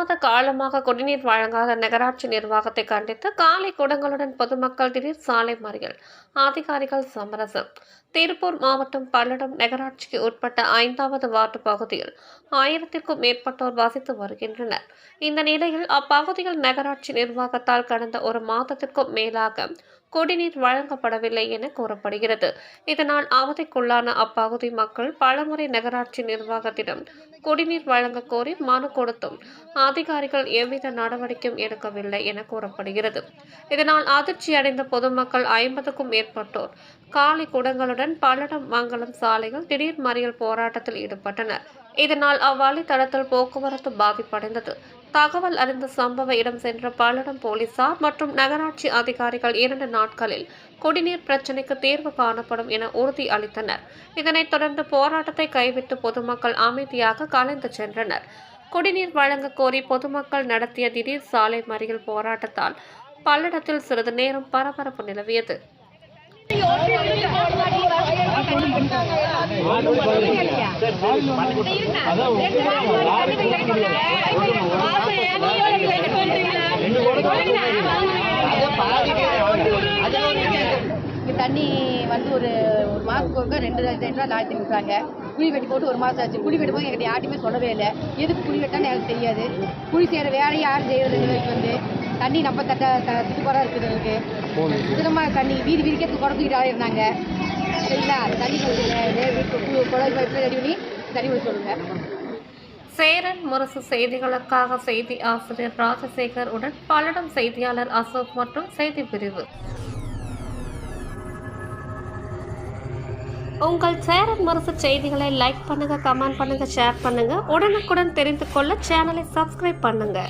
மாத காலமாக குடிநீர் வழங்காத நகராட்சி நிர்வாகத்தை கண்டித்து காலை குடங்களுடன் பொதுமக்கள் திடீர் சாலை மறியல், அதிகாரிகள் சமரசம். திருப்பூர் மாவட்டம் பல்லடம் நகராட்சிக்கு உட்பட்ட 5வது வார்டு பகுதியில் 1000க்கும் மேற்பட்டோர் வசித்து வருகின்றனர். இந்த நிலையில் அப்பகுதியில் நகராட்சி நிர்வாகத்தால் கடந்த ஒரு மாதத்திற்கும் மேலாக குடிநீர் வழங்கப்படவில்லை என கூறப்படுகிறது. இதனால் அவதிக்குள்ளான அப்பகுதி மக்கள் பலமுறை நகராட்சி நிர்வாகத்திடம் குடிநீர் வழங்க கோரி மனு கொடுத்தும் அதிகாரிகள் எவ்வித நடவடிக்கையும் எடுக்கவில்லை என கூறப்படுகிறது. இதனால் அதிர்ச்சியடைந்த பொதுமக்கள் 50க்கும் மேற்பட்டோர் காலை குடங்களுடன் பல்லடம் மங்கலம் சாலையில் திடீர் மறியல் போராட்டத்தில் ஈடுபட்டனர். இதனால் அவ்வழித்தடத்தில் போக்குவரத்து பாதிப்படைந்தது. தகவல் அறிந்த சம்பவ இடம் சென்ற பல்லடம் போலீசார் மற்றும் நகராட்சி அதிகாரிகள் 2 நாட்களில் குடிநீர் பிரச்சினைக்கு தீர்வு காணப்படும் என உறுதி அளித்தனர். இதனைத் தொடர்ந்து போராட்டத்தை கைவிட்டு பொதுமக்கள் அமைதியாக கலைந்து சென்றனர். குடிநீர் வழங்க கோரி பொதுமக்கள் நடத்திய திடீர் சாலை மறியல் போராட்டத்தால் பல்லடத்தில் சிறிது நேரம் பரபரப்பு நிலவியது. தண்ணி வந்து ஒரு மாதத்துக்கு 2 நாள் ஆயிரத்தி விட்டுறாங்க. குழி வெட்டி போட்டு 1 மாதம் ஆச்சு. குழி வெட்டும்போது எங்கிட்ட யாருமே சொல்லவே இல்லை. எதுக்கு குழி வெட்டான்னு எனக்கு தெரியாது. குழி செய்கிற வேலையை யாரும் செய்யறது வந்து தண்ணி நம்ம சுற்றுப்பாடாக இருக்குது. எனக்கு சுத்தமாக தண்ணி வீதிக்கே குடத்துக்கிட்டு இருந்தாங்க. சரிங்களா, தண்ணி குழாய் பைப்பில் ரெடி பண்ணி தண்ணி கொடுத்து சொல்லுங்க. சேரன் முரசு செய்திகளுக்காக செய்தி ஆசிரியர் ராஜசேகர் உடன் பல்லடம் செய்தியாளர் அசோக் மற்றும் செய்தி பிரிவு. உங்கள் சேரன் முரசு செய்திகளை லைக் பண்ணுங்க, கமெண்ட் பண்ணுங்க, ஷேர் பண்ணுங்க. உடனுக்குடன் தெரிந்து கொள்ள சேனலை சப்ஸ்கிரைப் பண்ணுங்க.